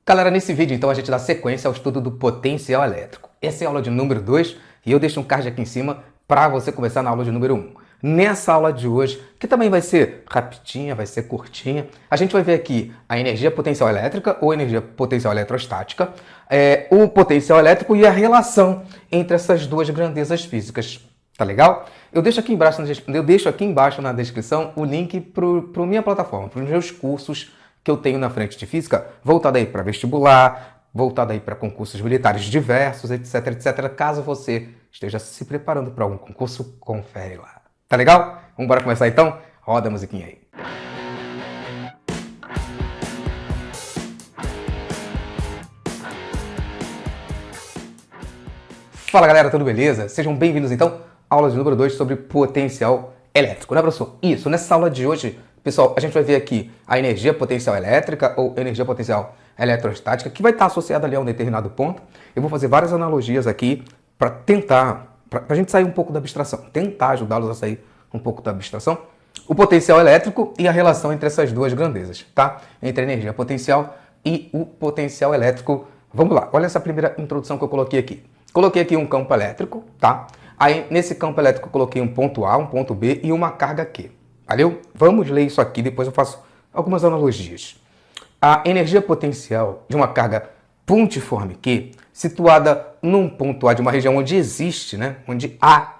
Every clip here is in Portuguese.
Galera, nesse vídeo então a gente dá sequência ao estudo do potencial elétrico. Essa é a aula de número 2 e eu deixo um card aqui em cima para você começar na aula de número 1. Nessa aula de hoje, que também vai ser rapidinha, vai ser curtinha, a gente vai ver aqui a energia potencial elétrica ou energia potencial eletrostática, o potencial elétrico e a relação entre essas duas grandezas físicas. Tá legal? Eu deixo aqui embaixo na descrição o link para minha plataforma, para os meus cursos que eu tenho na frente de física, voltado aí para vestibular, voltado aí para concursos militares diversos, etc, etc. Caso você esteja se preparando para algum concurso, confere lá. Tá legal? Vamos embora começar então? Roda a musiquinha aí. Fala galera, tudo beleza? Sejam bem-vindos então à aula de número 2 sobre potencial elétrico, né professor? Isso, nessa aula de hoje, pessoal, a gente vai ver aqui a energia potencial elétrica ou energia potencial eletrostática, que vai estar associada ali a um determinado ponto. Eu vou fazer várias analogias aqui para tentar, para a gente sair um pouco da abstração, tentar ajudá-los a sair um pouco da abstração. O potencial elétrico e a relação entre essas duas grandezas, tá? Entre a energia potencial e o potencial elétrico. Vamos lá, olha essa primeira introdução que eu coloquei aqui. Coloquei aqui um campo elétrico, tá? Aí, nesse campo elétrico, eu coloquei um ponto A, um ponto B e uma carga Q. Valeu? Vamos ler isso aqui, depois eu faço algumas analogias. A energia potencial de uma carga pontiforme Q, situada num ponto A de uma região onde existe, né? Onde há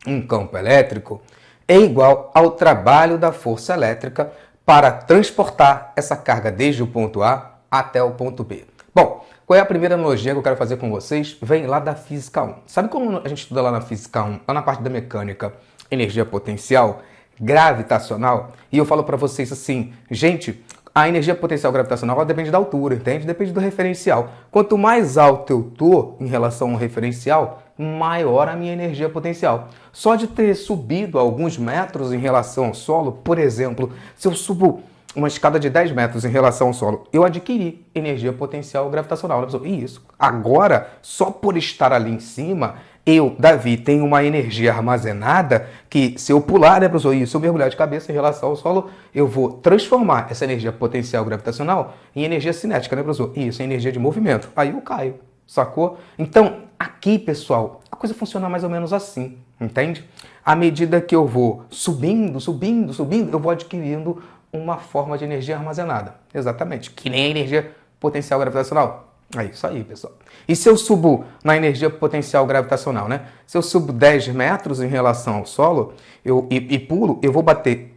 um campo elétrico, é igual ao trabalho da força elétrica para transportar essa carga desde o ponto A até o ponto B. Bom, qual é a primeira analogia que eu quero fazer com vocês? Vem lá da Física 1. Sabe como a gente estuda lá na Física 1, lá na parte da mecânica, energia potencial gravitacional? E eu falo para vocês assim, gente, a energia potencial gravitacional ela depende da altura, entende? Depende do referencial. Quanto mais alto eu tô em relação ao referencial, maior a minha energia potencial. Só de ter subido alguns metros em relação ao solo, por exemplo, se eu subo uma escada de 10 metros em relação ao solo, eu adquiri energia potencial gravitacional. E isso. Agora, só por estar ali em cima, eu, Davi, tenho uma energia armazenada que, se eu pular, né, professor? E se eu mergulhar de cabeça em relação ao solo, eu vou transformar essa energia potencial gravitacional em energia cinética, né, professor? Isso, em energia de movimento. Aí eu caio, sacou? Então, aqui, pessoal, a coisa funciona mais ou menos assim, entende? À medida que eu vou subindo, eu vou adquirindo uma forma de energia armazenada. Exatamente, que nem a energia potencial gravitacional. É isso aí, pessoal. E se eu subo na energia potencial gravitacional, né? Se eu subo 10 metros em relação ao solo e pulo, eu vou bater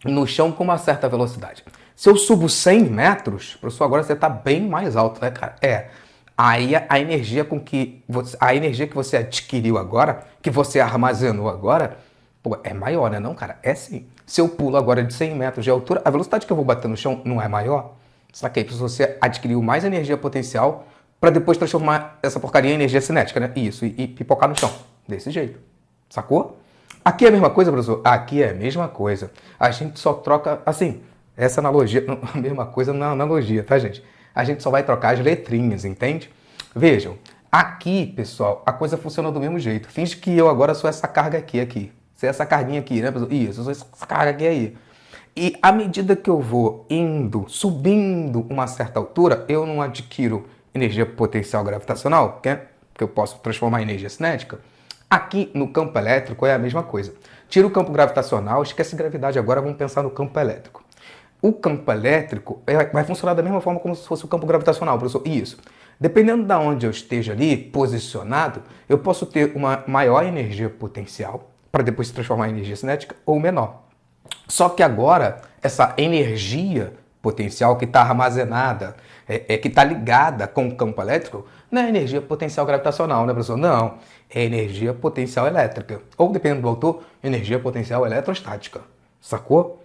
no chão com uma certa velocidade. Se eu subo 100 metros, professor, agora você está bem mais alto, né, cara? Aí a energia que você adquiriu agora, que você armazenou agora, pô, é maior, né não, cara? É sim. Se eu pulo agora de 100 metros de altura, a velocidade que eu vou bater no chão não é maior? Saquei, se você adquiriu mais energia potencial para depois transformar essa porcaria em energia cinética, né? Isso, e pipocar no chão. Desse jeito. Sacou? Aqui é a mesma coisa, professor? Aqui é a mesma coisa. A gente só troca, assim, essa analogia, a mesma coisa na analogia, tá, gente? A gente só vai trocar as letrinhas, entende? Vejam, aqui, pessoal, a coisa funciona do mesmo jeito. Finge que eu agora sou essa carga aqui. Você é essa carguinha aqui, né, professor? Isso, eu sou essa carga aqui aí. E à medida que eu vou subindo uma certa altura, eu não adquiro energia potencial gravitacional, que eu posso transformar em energia cinética. Aqui no campo elétrico é a mesma coisa. Tira o campo gravitacional, esquece gravidade agora, vamos pensar no campo elétrico. O campo elétrico vai funcionar da mesma forma como se fosse o campo gravitacional, professor. Isso. Dependendo de onde eu esteja ali posicionado, eu posso ter uma maior energia potencial para depois se transformar em energia cinética ou menor. Só que agora, essa energia potencial que está armazenada, que está ligada com o campo elétrico, não é energia potencial gravitacional, né, professor? Não, é energia potencial elétrica. Ou, dependendo do autor, energia potencial eletrostática. Sacou?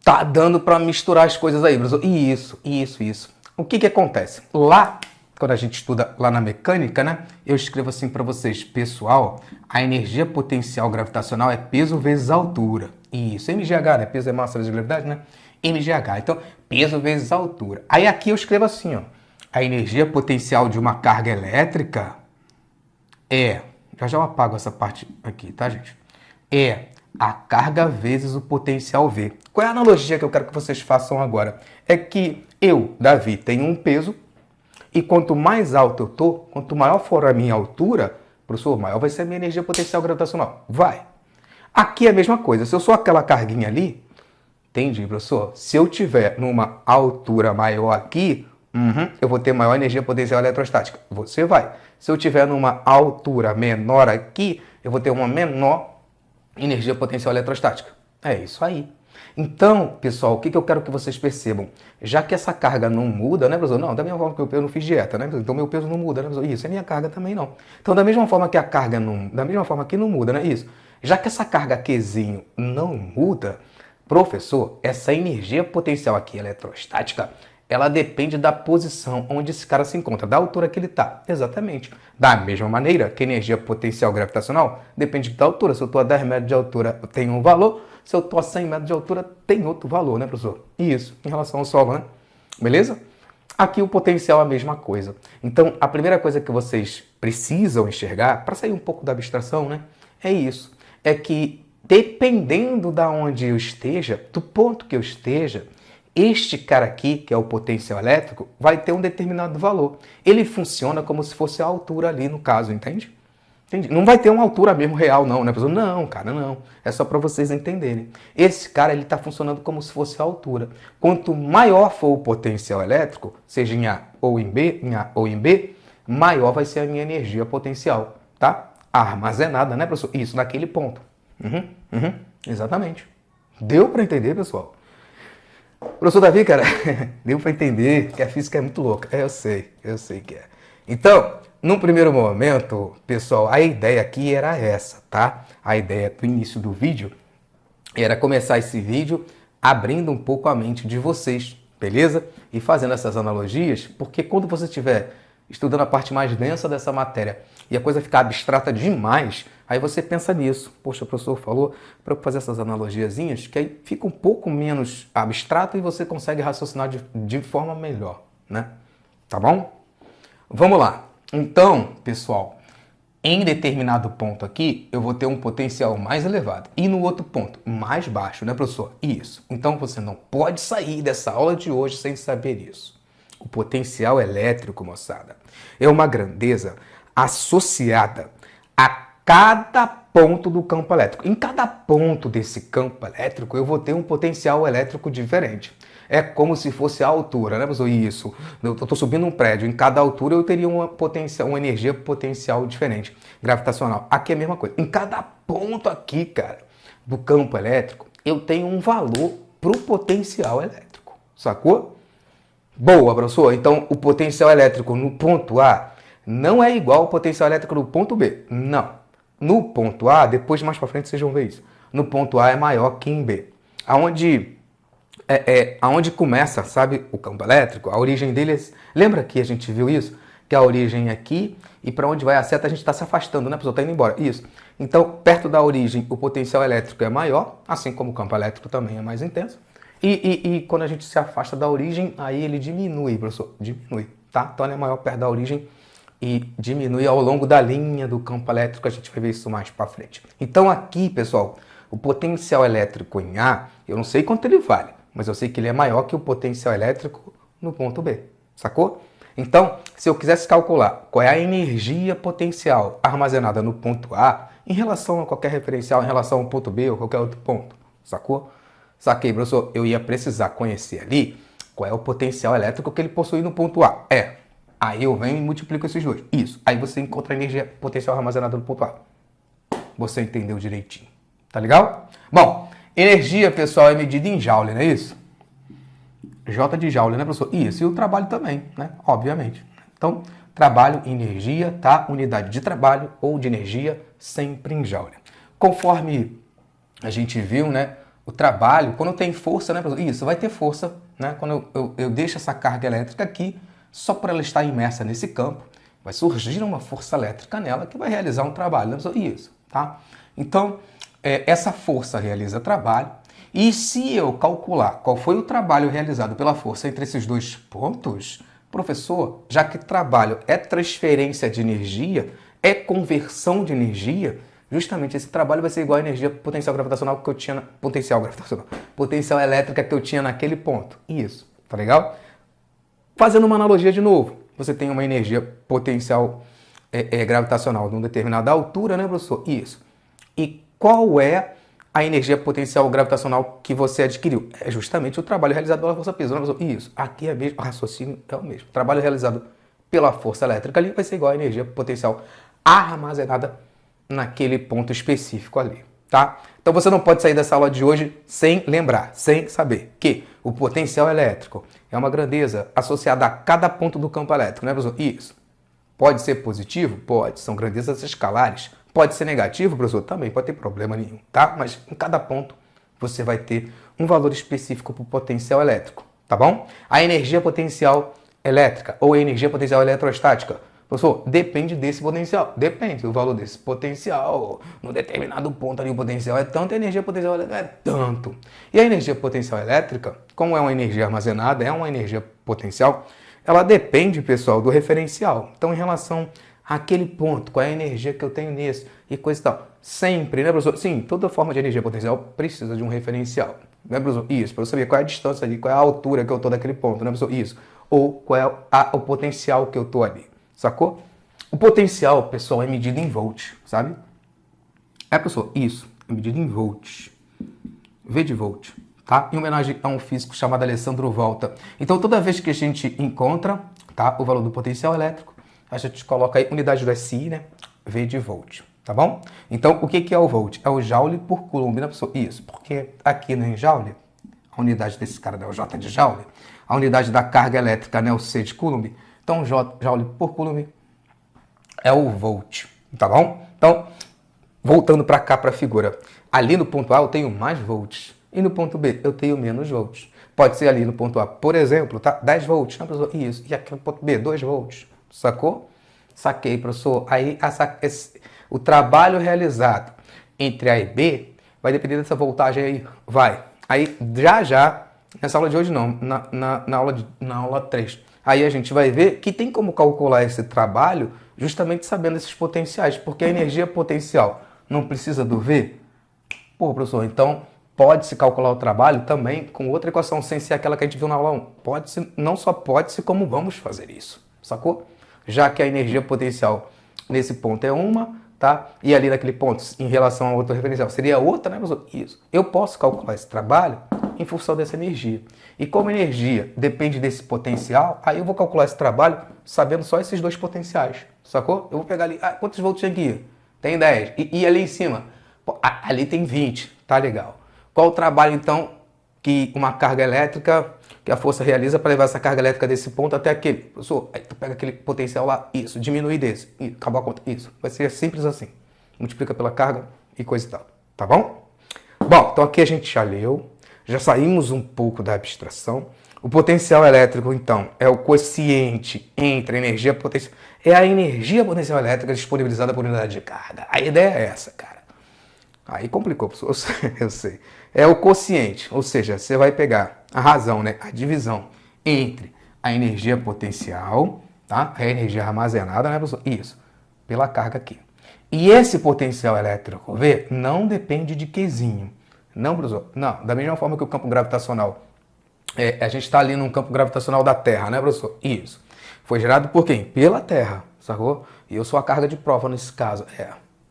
Tá dando para misturar as coisas aí, professor. Isso. O que acontece? Lá, quando a gente estuda lá na mecânica, né? Eu escrevo assim para vocês, pessoal, a energia potencial gravitacional é peso vezes altura. Isso, mgh, né? Peso é massa vezes gravidade, né? mgh, então, peso vezes altura. Aí aqui eu escrevo assim, ó, a energia potencial de uma carga elétrica já eu apago essa parte aqui, tá, gente? É A carga vezes o potencial V. Qual é a analogia que eu quero que vocês façam agora? É que eu, Davi, tenho um peso e quanto mais alto eu tô, quanto maior for a minha altura, professor, maior vai ser a minha energia potencial gravitacional. Vai. Aqui é a mesma coisa. Se eu sou aquela carguinha ali, entendi, professor? Se eu tiver numa altura maior aqui, eu vou ter maior energia potencial eletrostática. Você vai. Se eu tiver numa altura menor aqui, eu vou ter uma menor energia potencial eletrostática. É isso aí. Então, pessoal, o que eu quero que vocês percebam? Já que essa carga não muda, né, professor? Não, da mesma forma que eu não fiz dieta, né? Então meu peso não muda, né, professor? Isso, é minha carga também não. Então, da mesma forma que a carga não... Da mesma forma que não muda, né? Isso. Já que essa carga Qzinho não muda, professor, essa energia potencial aqui eletrostática, ela depende da posição onde esse cara se encontra, da altura que ele está. Exatamente. Da mesma maneira que a energia potencial gravitacional depende da altura. Se eu estou a 10 metros de altura, tem um valor. Se eu estou a 100 metros de altura, tem outro valor, né, professor? Isso, em relação ao solo, né? Beleza? Aqui o potencial é a mesma coisa. Então, a primeira coisa que vocês precisam enxergar, para sair um pouco da abstração, né? É isso. É que, dependendo da onde eu esteja, do ponto que eu esteja, este cara aqui, que é o potencial elétrico, vai ter um determinado valor. Ele funciona como se fosse a altura ali no caso, entende? Entendi. Não vai ter uma altura mesmo real não, né? Não, cara, não. É só para vocês entenderem. Esse cara, ele está funcionando como se fosse a altura. Quanto maior for o potencial elétrico, seja em A ou em B, maior vai ser a minha energia potencial, tá? Armazenada, né, professor? Isso, naquele ponto. Exatamente. Deu para entender, pessoal? Professor Davi, cara, deu para entender que a física é muito louca. Eu sei que é. Então, num primeiro momento, pessoal, a ideia aqui era essa, tá? A ideia do início do vídeo era começar esse vídeo abrindo um pouco a mente de vocês, beleza? E fazendo essas analogias, porque quando você estiver estudando a parte mais densa dessa matéria e a coisa ficar abstrata demais, aí você pensa nisso. Poxa, o professor falou para eu fazer essas analogiazinhas, que aí fica um pouco menos abstrato e você consegue raciocinar de forma melhor, né? Tá bom? Vamos lá. Então, pessoal, em determinado ponto aqui, eu vou ter um potencial mais elevado. E no outro ponto, mais baixo, né, professor? Isso. Então, você não pode sair dessa aula de hoje sem saber isso. O potencial elétrico, moçada, é uma grandeza associada a cada ponto do campo elétrico. Em cada ponto desse campo elétrico, eu vou ter um potencial elétrico diferente. É como se fosse a altura, né, professor? Isso. Eu estou subindo um prédio. Em cada altura eu teria uma energia potencial diferente, gravitacional. Aqui é a mesma coisa. Em cada ponto aqui, cara, do campo elétrico, eu tenho um valor para o potencial elétrico. Sacou? Boa, professor. Então, o potencial elétrico no ponto A não é igual ao potencial elétrico no ponto B. Não. No ponto A, depois mais para frente vocês vão ver isso. No ponto A é maior que em B. Aonde começa, sabe, o campo elétrico, a origem deles... Lembra que a gente viu isso? Que a origem é aqui e para onde vai a seta a gente está se afastando, né? A pessoa está indo embora. Isso. Então, perto da origem, o potencial elétrico é maior, assim como o campo elétrico também é mais intenso. E quando a gente se afasta da origem, aí ele diminui, professor. Diminui, tá? Então ele é maior perto da origem e diminui ao longo da linha do campo elétrico. A gente vai ver isso mais para frente. Então aqui, pessoal, o potencial elétrico em A, eu não sei quanto ele vale, mas eu sei que ele é maior que o potencial elétrico no ponto B, sacou? Então, se eu quisesse calcular qual é a energia potencial armazenada no ponto A em relação a qualquer referencial, em relação ao ponto B ou qualquer outro ponto, sacou? Saquei, professor, eu ia precisar conhecer ali qual é o potencial elétrico que ele possui no ponto A. Aí eu venho e multiplico esses dois. Isso. Aí você encontra a energia potencial armazenada no ponto A. Você entendeu direitinho. Tá legal? Bom, energia, pessoal, é medida em joule, não é isso? J de joule, né, professor? Isso. E o trabalho também, né? Obviamente. Então, trabalho, energia, tá? Unidade de trabalho ou de energia sempre em joule. Conforme a gente viu, né? O trabalho, quando tem força, né, professor? Isso, vai ter força, né? Quando eu deixo essa carga elétrica aqui, só por ela estar imersa nesse campo, vai surgir uma força elétrica nela que vai realizar um trabalho, né, professor? Isso, tá? Então, essa força realiza trabalho. E se eu calcular qual foi o trabalho realizado pela força entre esses dois pontos, professor, já que trabalho é transferência de energia, é conversão de energia, Justamente esse trabalho vai ser igual à energia potencial gravitacional que eu tinha potencial elétrica que eu tinha naquele ponto. Isso, tá legal? Fazendo uma analogia de novo, você tem uma energia potencial gravitacional de uma determinada altura, né, professor? Isso. E qual é a energia potencial gravitacional que você adquiriu? É justamente o trabalho realizado pela força peso, né, professor? Isso. Aqui é mesmo, o raciocínio é o mesmo. O trabalho realizado pela força elétrica ali vai ser igual à energia potencial armazenada naquele ponto específico ali, tá? Então você não pode sair dessa aula de hoje sem lembrar, sem saber que o potencial elétrico é uma grandeza associada a cada ponto do campo elétrico, né, professor? Isso. Pode ser positivo? Pode. São grandezas escalares. Pode ser negativo, professor? Também pode ter problema nenhum, tá? Mas em cada ponto você vai ter um valor específico para o potencial elétrico, tá bom? A energia potencial elétrica ou a energia potencial eletrostática, professor, depende desse potencial. Depende do valor desse potencial. No determinado ponto ali o potencial é tanto, a energia potencial elétrica é tanto. E a energia potencial elétrica, como é uma energia armazenada, é uma energia potencial, ela depende, pessoal, do referencial. Então, em relação àquele ponto, qual é a energia que eu tenho nesse e coisa e tal. Sempre, né, professor? Sim, toda forma de energia potencial precisa de um referencial. Né, professor? Isso, para eu saber qual é a distância ali, qual é a altura que eu estou daquele ponto, né, professor? Isso. Ou qual é o potencial que eu estou ali. Sacou? O potencial, pessoal, é medido em volts, sabe? Professor, isso, é medido em volts. V de volt, tá? Em homenagem a um físico chamado Alessandro Volta. Então, toda vez que a gente encontra, tá, o valor do potencial elétrico, a gente coloca aí unidade do SI, né? V de volt, tá bom? Então, o que é o volt? É o joule por coulomb, né, professor? Isso, porque aqui no joule, a unidade desse cara, né, o J de joule, a unidade da carga elétrica, né, o C de coulomb. Então, joule por coulomb é o volt, tá bom? Então, voltando para cá, para a figura. Ali no ponto A eu tenho mais volts. E no ponto B eu tenho menos volts. Pode ser ali no ponto A, por exemplo, tá? 10 volts, né, professor? Isso. E aqui no ponto B, 2 volts. Sacou? Saquei, professor. Aí o trabalho realizado entre A e B vai depender dessa voltagem aí. Vai. Aí, já, nessa aula de hoje não, na aula 3. Aí a gente vai ver que tem como calcular esse trabalho justamente sabendo esses potenciais, porque a energia potencial não precisa do V? Pô, professor, então pode-se calcular o trabalho também com outra equação, sem ser aquela que a gente viu na aula 1. Pode-se, não só pode-se, como vamos fazer isso, sacou? Já que a energia potencial nesse ponto é uma, tá? E ali naquele ponto, em relação a outro referencial, seria outra, né, professor? Isso. Eu posso calcular esse trabalho em função dessa energia. E como a energia depende desse potencial, aí eu vou calcular esse trabalho sabendo só esses dois potenciais, sacou? Eu vou pegar ali, quantos volts tem aqui? Tem 10. E ali em cima? Pô, ali tem 20, tá legal. Qual o trabalho, então, que uma carga elétrica, que a força realiza para levar essa carga elétrica desse ponto até aquele? Professor, aí tu pega aquele potencial lá, isso, diminui desse, e acabou a conta, isso. Vai ser simples assim. Multiplica pela carga e coisa e tal, tá bom? Bom, então aqui a gente já leu. Já saímos um pouco da abstração. O potencial elétrico, então, é o quociente entre a energia potencial. É a energia potencial elétrica disponibilizada por unidade de carga. A ideia é essa, cara. Aí complicou, professor. Eu sei. É o quociente, ou seja, você vai pegar a razão, né? A divisão entre a energia potencial, tá? A energia armazenada, né, professor? Isso. Pela carga aqui. E esse potencial elétrico, vê, não depende de Qzinho. Não, professor? Não. Da mesma forma que o campo gravitacional, a gente está ali num campo gravitacional da Terra, né, professor? Isso. Foi gerado por quem? Pela Terra, sacou? E eu sou a carga de prova nesse caso,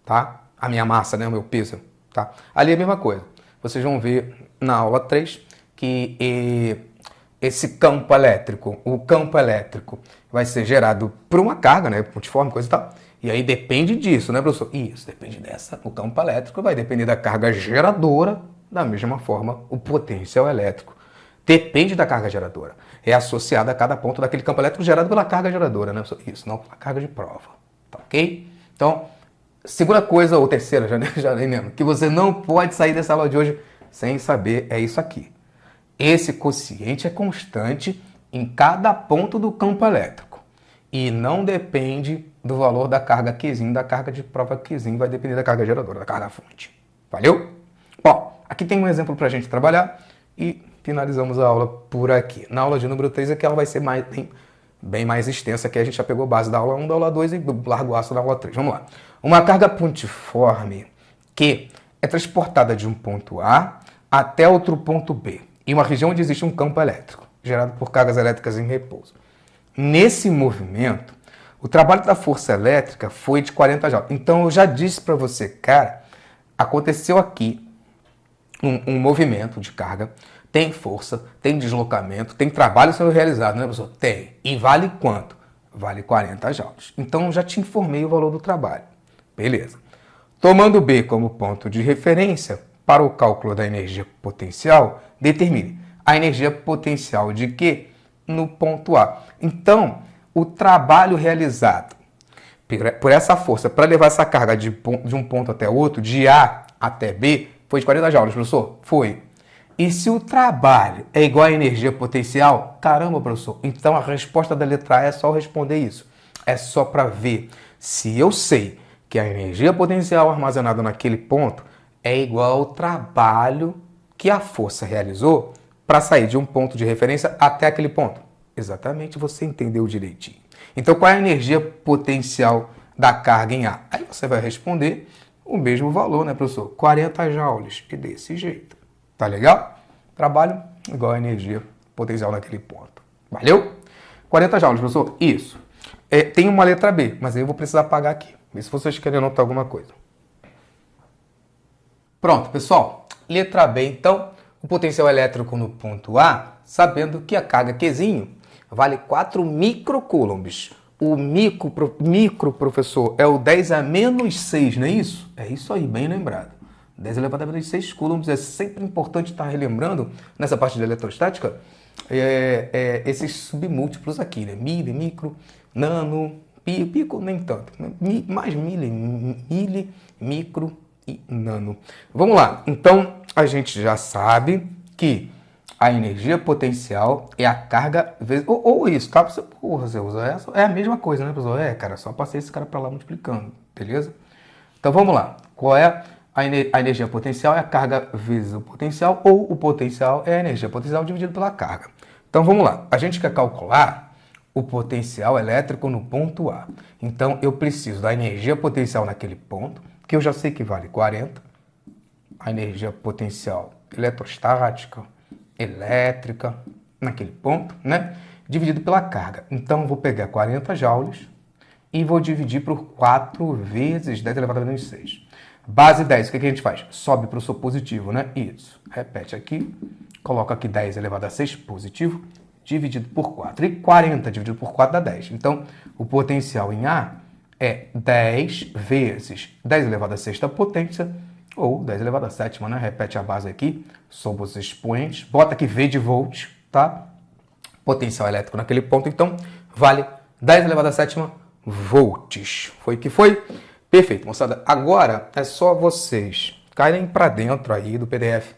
tá? A minha massa, né, o meu peso, tá? Ali é a mesma coisa. Vocês vão ver na aula 3 que esse campo elétrico, o campo elétrico vai ser gerado por uma carga, né, pontiforme, coisa e tal. E aí depende disso, né, professor? Isso, depende dessa. O campo elétrico vai depender da carga geradora. Da mesma forma, o potencial elétrico depende da carga geradora. É associado a cada ponto daquele campo elétrico gerado pela carga geradora, né? Isso, não pela carga de prova. Tá ok? Então, segunda coisa, ou terceira, já lembro, que você não pode sair dessa aula de hoje sem saber é isso aqui. Esse quociente é constante em cada ponto do campo elétrico. E não depende do valor da carga Qzinho, da carga de prova Qzinho, vai depender da carga geradora, da carga fonte. Valeu? Bom, aqui tem um exemplo para a gente trabalhar e finalizamos a aula por aqui. Na aula de número 3 é que ela vai ser bem mais extensa, que a gente já pegou base da aula 1, da aula 2 e largo aço da aula 3. Vamos lá. Uma carga pontiforme que é transportada de um ponto A até outro ponto B, em uma região onde existe um campo elétrico, gerado por cargas elétricas em repouso. Nesse movimento, o trabalho da força elétrica foi de 40 joules. Então, eu já disse para você, cara, aconteceu aqui um movimento de carga, tem força, tem deslocamento, tem trabalho sendo realizado, né, professor? Tem. E vale quanto? Vale 40 joules. Então, eu já te informei o valor do trabalho. Beleza. Tomando B como ponto de referência para o cálculo da energia potencial, determine a energia potencial de quê? No ponto A. Então, o trabalho realizado por essa força para levar essa carga de um ponto até outro, de A até B, foi de 40 joules, professor? Foi. E se o trabalho é igual à energia potencial, caramba, professor, então a resposta da letra A é só responder isso. É só para ver se eu sei que a energia potencial armazenada naquele ponto é igual ao trabalho que a força realizou para sair de um ponto de referência até aquele ponto. Exatamente, você entendeu direitinho. Então, qual é a energia potencial da carga em A? Aí você vai responder o mesmo valor, né, professor? 40 joules, e desse jeito. Tá legal? Trabalho igual a energia potencial naquele ponto. Valeu? 40 joules, professor? Isso. Tem uma letra B, mas aí eu vou precisar apagar aqui. Vê se vocês querem anotar alguma coisa. Pronto, pessoal. Letra B, então, o potencial elétrico no ponto A, sabendo que a carga Qzinho vale 4 microcoulombs. O micro, professor, é o 10 a menos 6, não é isso? É isso aí, bem lembrado. 10 elevado a menos 6 coulombs. É sempre importante estar relembrando, nessa parte de eletrostática, esses submúltiplos aqui, né? Mili, micro, nano, pico, nem tanto. Mais mili, micro e nano. Vamos lá. Então, a gente já sabe que a energia potencial é a carga vezes... Ou isso, tá? Porra, você usa essa. É a mesma coisa, né, pessoal? Cara, só passei esse cara para lá multiplicando, beleza? Então, vamos lá. Qual é a energia potencial? É a carga vezes o potencial, ou o potencial é a energia potencial dividido pela carga. Então, vamos lá. A gente quer calcular o potencial elétrico no ponto A. Então, eu preciso da energia potencial naquele ponto, que eu já sei que vale 40. A energia potencial eletrostática, elétrica, naquele ponto, né? Dividido pela carga. Então, eu vou pegar 40 joules e vou dividir por 4 vezes 10 elevado a menos 6. Base 10, o que a gente faz? Sobe para o positivo, né? Isso. Repete aqui. Coloca aqui 10 elevado a 6 positivo, dividido por 4. E 40 dividido por 4 dá 10. Então, o potencial em A é 10 vezes 10 elevado a 6 potência, ou 10 elevado a 7, né? Repete a base aqui, sob os expoentes, bota aqui V de volts, tá? Potencial elétrico naquele ponto, então, vale 10 elevado a 7 volts. Foi que foi? Perfeito, moçada. Agora é só vocês caírem para dentro aí do PDF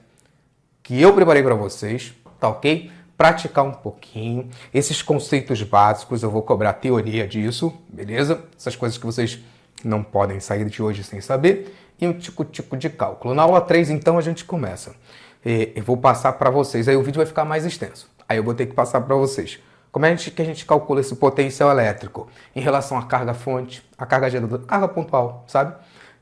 que eu preparei para vocês, tá ok? Praticar um pouquinho. Esses conceitos básicos, eu vou cobrar teoria disso, beleza? Essas coisas que vocês não podem sair de hoje sem saber. E um tico-tico de cálculo. Na aula 3, então, a gente começa. Eu vou passar para vocês, aí o vídeo vai ficar mais extenso. Aí eu vou ter que passar para vocês. Como é que a gente calcula esse potencial elétrico em relação à carga fonte, à carga geradora, carga pontual, sabe?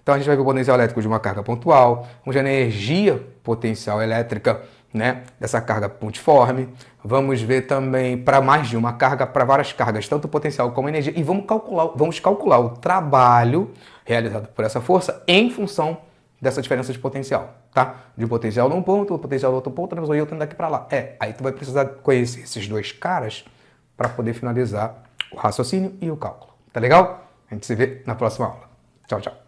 Então a gente vai ver o potencial elétrico de uma carga pontual, onde a energia potencial elétrica, né, dessa carga pontiforme. Vamos ver também para mais de uma carga, para várias cargas, tanto potencial como energia. E vamos calcular o trabalho realizado por essa força em função dessa diferença de potencial, tá? De potencial num ponto, potencial no outro ponto, e eu tenho daqui para lá. Aí tu vai precisar conhecer esses dois caras para poder finalizar o raciocínio e o cálculo. Tá legal? A gente se vê na próxima aula. Tchau, tchau.